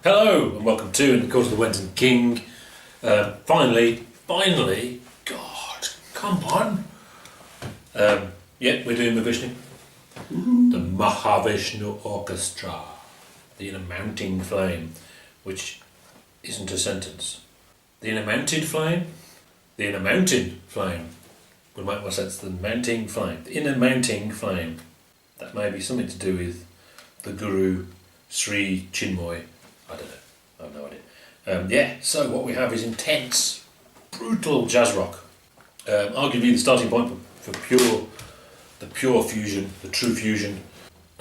Hello and welcome to In the Court of the Wenton King. Finally, God, come on. We're doing Mahavishnu. The Mahavishnu Orchestra. The Inner Mounting Flame, which isn't a sentence. The Inner Mounted Flame? The Inner Mountain Flame would make more sense than Mounting Flame. The Inner Mounting Flame. That may be something to do with the Guru Sri Chinmoy. I don't know. I have no idea. So what we have is intense, brutal jazz rock. Arguably the starting point for the pure fusion, the true fusion.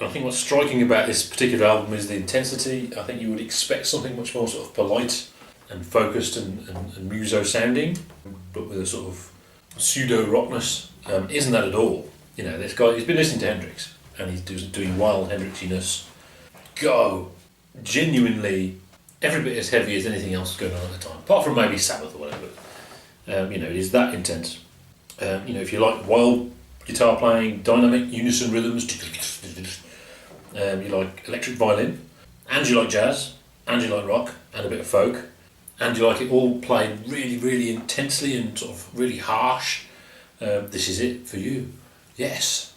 And I think what's striking about this particular album is the intensity. I think you would expect something much more sort of polite and focused and muso sounding, but with a sort of pseudo rockness. Isn't that at all? You know, this guy, he's been listening to Hendrix and he's doing wild Hendrixiness. Genuinely every bit as heavy as anything else going on at the time, apart from maybe Sabbath or whatever. It is that intense. If you like wild guitar playing, dynamic unison rhythms, you like electric violin, and you like jazz, and you like rock, and a bit of folk, and you like it all played really, really intensely and sort of really harsh, this is it for you. Yes.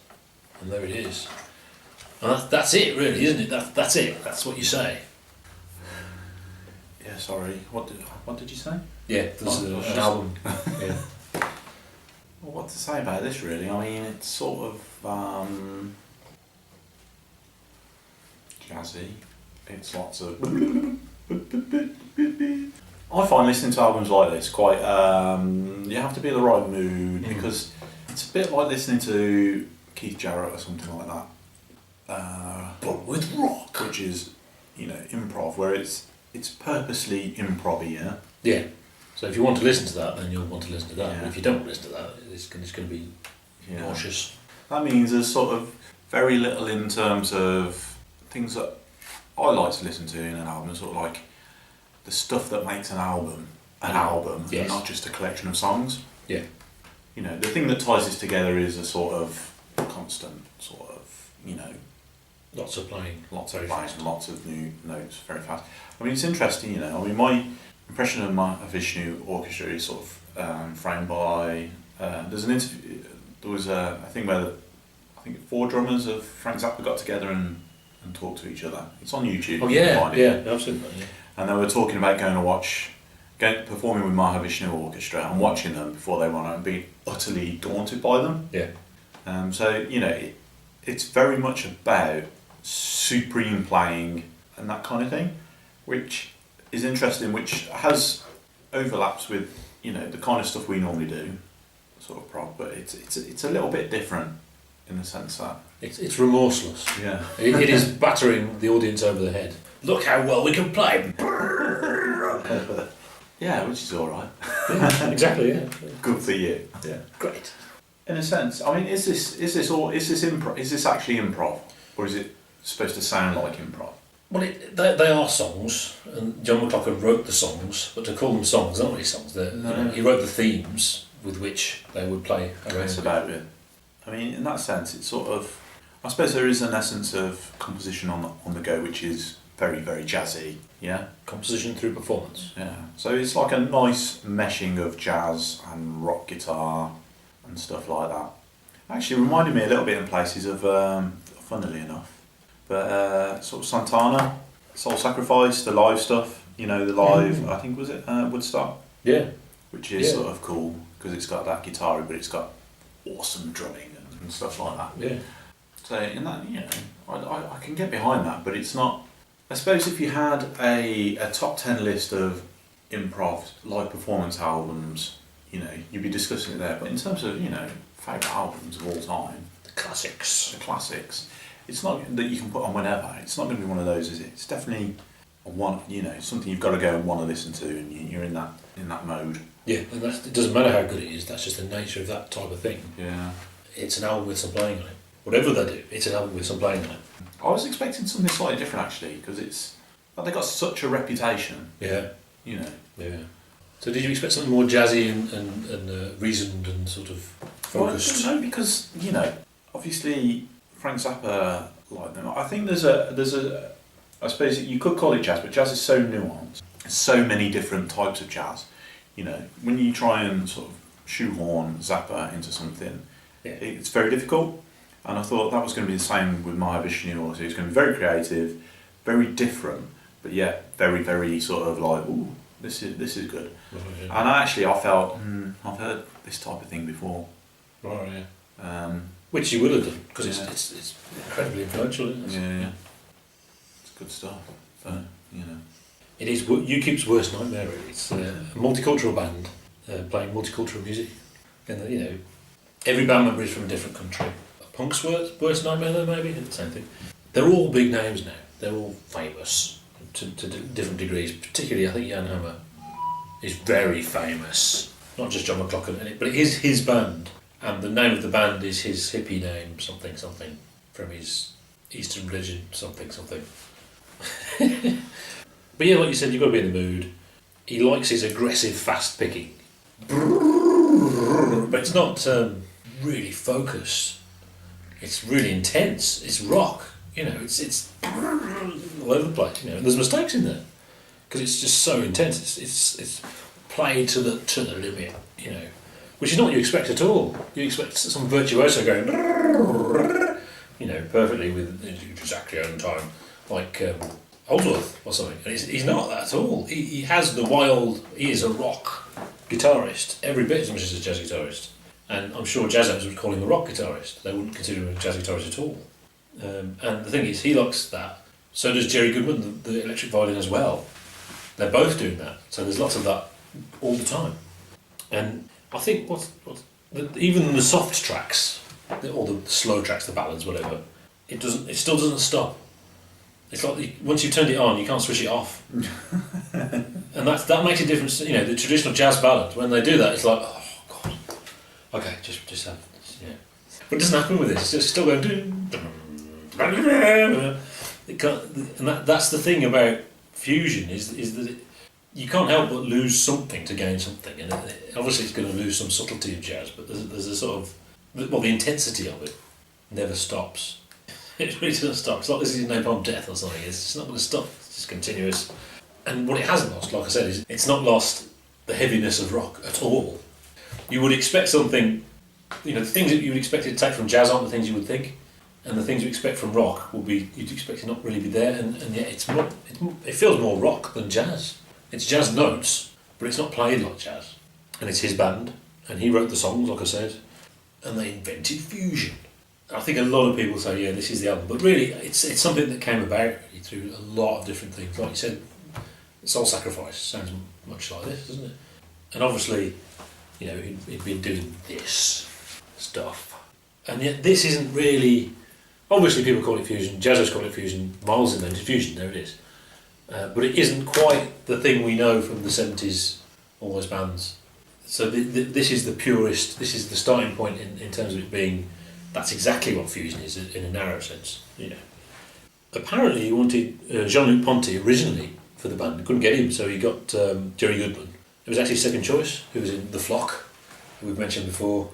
And there it is. And that's it, really, isn't it? That's it. That's what you say. Yeah, sorry. What did you say? Yeah, there's an album. Yeah. Well, what to say about this, really? I mean, it's sort of jazzy. It's lots of. I find listening to albums like this quite. You have to be in the right mood because it's a bit like listening to Keith Jarrett or something like that. But with rock, which is, improv, where it's purposely improv-y, yeah? Yeah. So if you want to listen to that, then you'll want to listen to that. Yeah. But if you don't listen to that, it's going to be nauseous. That means there's sort of very little in terms of things that I like to listen to in an album, sort of like the stuff that makes an album, yes. And not just a collection of songs. Yeah. The thing that ties this together is a sort of constant, lots of playing, lots of new notes very fast. I mean, it's interesting, my impression of Mahavishnu Orchestra is sort of framed by. There's an interview. There was a thing where I think 4 drummers of Frank Zappa got together and talked to each other. It's on YouTube. Oh yeah, absolutely. Yeah. And they were talking about performing with Mahavishnu Orchestra and watching them before they went out and being utterly daunted by them. Yeah. It's very much about supreme playing and that kind of thing, which is interesting, which has overlaps with the kind of stuff we normally do, sort of prog, but it's a little bit different in the sense that it's remorseless. Yeah, it is battering the audience over the head. Look how well we can play. Yeah, which is all right. Yeah, exactly. Yeah. Good for you. Yeah. Great. In a sense, I mean, is this improv? Is this actually improv, or is it supposed to sound like improv? Well, they are songs, and John McLaughlin wrote the songs, but to call them songs, they're not really songs. He wrote the themes with which they would play around. That's about it. I mean, in that sense, it's sort of. I suppose there is an essence of composition on the go, which is very, very jazzy. Yeah. Composition through performance. Yeah. So it's like a nice meshing of jazz and rock guitar and stuff like that. Actually, reminded me a little bit in places of, funnily enough, but sort of Santana, Soul Sacrifice, the live stuff. The live. I think was it Woodstock. Yeah. Which is sort of cool because it's got that guitar, but it's got awesome drumming and stuff like that. Yeah. So in that, I can get behind that, but it's not. I suppose if you had a top 10 list of improv live performance albums, you'd be discussing it there. But in terms of favourite albums of all time, the classics, it's not that you can put on whenever. It's not going to be one of those, is it? It's definitely something you've got to go and want to listen to, and you're in that mode. Yeah, and it doesn't matter how good it is. That's just the nature of that type of thing. Yeah, it's an album with some playing on it. Whatever they do, it's an album with some playing on it. I was expecting something slightly different actually, because they got such a reputation. Yeah. Yeah. So did you expect something more jazzy and reasoned and sort of focused? Well, I don't know, because obviously Frank Zappa liked them. I think there's a I suppose you could call it jazz, but jazz is so nuanced. There's so many different types of jazz. You know, when you try and sort of shoehorn Zappa into something, it's very difficult. And I thought that was going to be the same with Mahavishnu Orchestra. It's going to be very creative, very different, but yet very, very sort of like, ooh, this is good. Oh, yeah. And I felt, I've heard this type of thing before. Oh, yeah. Which you will have done, because it's incredibly influential, isn't it? Yeah. It's good stuff. But, you know. It is UKIP's worst nightmare, really. It's a multicultural band playing multicultural music. And, you know, every band member is from a different country. A punk's worst nightmare, though, maybe? It's the same thing. They're all big names now. They're all famous to different degrees. Particularly, I think Jan Hammer is very famous. Not just John McLaughlin, but it is his band. And the name of the band is his hippie name, something, from his Eastern religion, something. But yeah, like you said, you've got to be in the mood. He likes his aggressive, fast picking. But it's not really focused. It's really intense. It's rock. You know, it's all over the place. You know, and there's mistakes in there because it's just so intense. It's played to the limit. You know, which is not what you expect at all. You expect some virtuoso going, you know, perfectly with exactly on time, like Holdsworth or something. And he's not that at all. He has the wild. He is a rock guitarist, every bit as much as a jazz guitarist. And I'm sure jazzers would call him a rock guitarist. They wouldn't consider him a jazz guitarist at all. And the thing is, he likes that. So does Jerry Goodman, the electric violin, as well. They're both doing that. So there's lots of that all the time. And I think even the soft tracks, or the slow tracks, the ballads, whatever, it still doesn't stop. It's like once you've turned it on, you can't switch it off. And that makes a difference. You know, the traditional jazz ballad, when they do that, it's like, oh God, okay, just have, yeah. But it doesn't happen with this. It's still going. It can't, and that's the thing about fusion is that you can't help but lose something to gain something, and obviously it's going to lose some subtlety of jazz, but there's a sort of the intensity of it never stops. It really doesn't stop. It's like this is Napalm Death or something. It's just not going to stop. It's just continuous. And what it hasn't lost, like I said, is it's not lost the heaviness of rock at all. You would expect something, you know, the things that you would expect it to take from jazz aren't the things you would think, and the things you expect from rock will be, you'd expect it not really be there, and yet it feels more rock than jazz. It's jazz notes, but it's not played like jazz. And it's his band, and he wrote the songs, like I said, and they invented fusion. I think a lot of people say, yeah, this is the album, but really, it's something that came about really through a lot of different things. Like you said, Soul Sacrifice sounds much like this, doesn't it? And obviously, you know, he'd been doing this stuff, and yet this isn't really. Obviously, people call it fusion. Jazzers call it fusion. Miles invented fusion. There it is, but it isn't quite the thing we know from the '70s. All those bands. So this is the purest. This is the starting point in terms of it being. That's exactly what fusion is in a narrow sense, you know. Apparently he wanted Jean-Luc Ponty originally for the band. He couldn't get him, so he got Jerry Goodman. It was actually his second choice, who was in The Flock, who we've mentioned before.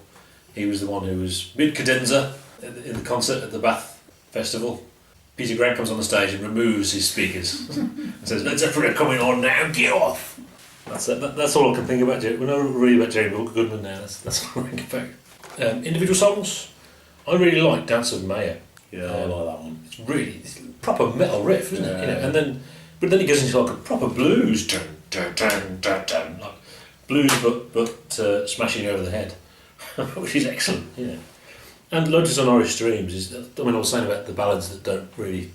He was the one who was mid-cadenza in the concert at the Bath Festival. Peter Grant comes on the stage and removes his speakers and says, "Let's Zeppelin coming on now, get off!" That's all I can think about Jerry. We know really about Jerry Goodman now, that's all I think about. Individual songs. I really like Dance of Maya. Yeah, I like that one. It's a proper metal riff, isn't it? You know, but then it goes into like a proper blues, like blues, but smashing you over the head, which is excellent. You know, and Lotus on Irish Streams is. I mean, I was saying about the ballads that don't really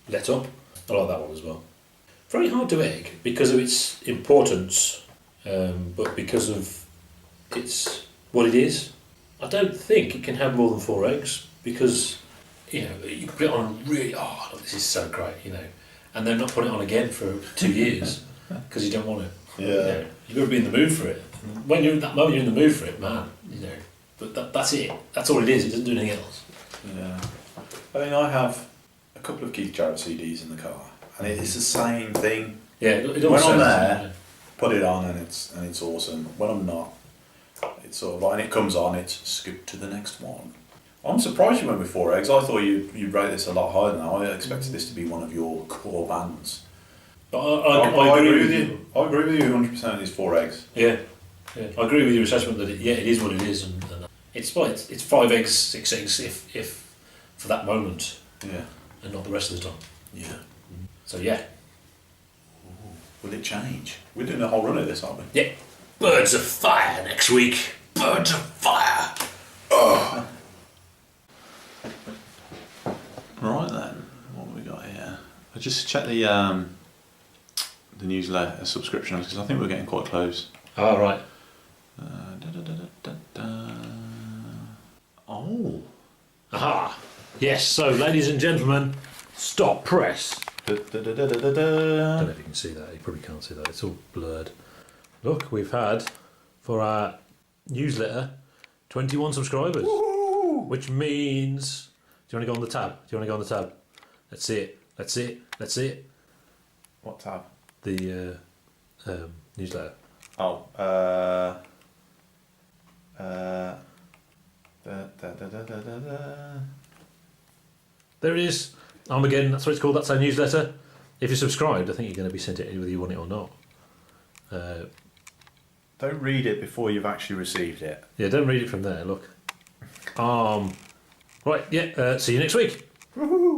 let up. I like that one as well. Very hard to egg because of its importance, but because of its what it is. I don't think it can have more than 4 eggs because, you know, you can put it on really, look, this is so great, you know, and then not put it on again for 2 years because you don't want it. Yeah. You know, you've got to be in the mood for it. And when you're in that moment, you're in the mood for it, man, you know, but that's it. That's all it is. It doesn't do anything else. Yeah. I mean, I have a couple of Keith Jarrett CDs in the car and it's the same thing. Yeah, it all when sounds I'm there, yeah. Put it on and it's awesome. When I'm not, it's sort of like, and it comes on, it's skip to the next one. I'm surprised you went with 4 eggs. I thought you'd rate this a lot higher than that. I expected this to be one of your core bands. I agree with you. I agree with you 100%. It's 4 eggs. Yeah. I agree with your assessment that it is what it is, and it's 5 eggs, 6 eggs, if for that moment, Yeah. and not the rest of the time. Yeah. So yeah. Will it change? We're doing a whole run of this, aren't we? Yeah. Birds of Fire next week. Birds of Fire. Oh. Right then, what have we got here? I just checked the newsletter subscription because I think we're getting quite close. Oh, right. Oh. Aha. Yes. So, ladies and gentlemen, stop press. I don't know if you can see that. You probably can't see that. It's all blurred. Look, we've had, for our newsletter, 21 subscribers. Woo! Which means... Do you want to go on the tab? Let's see it. Let's see it. What tab? The newsletter. Oh. There it is. Armageddon, that's what it's called. That's our newsletter. If you're subscribed, I think you're going to be sent it whether you want it or not. Don't read it before you've actually received it. Yeah, don't read it from there. Look. Right. Yeah. See you next week. Woohoo!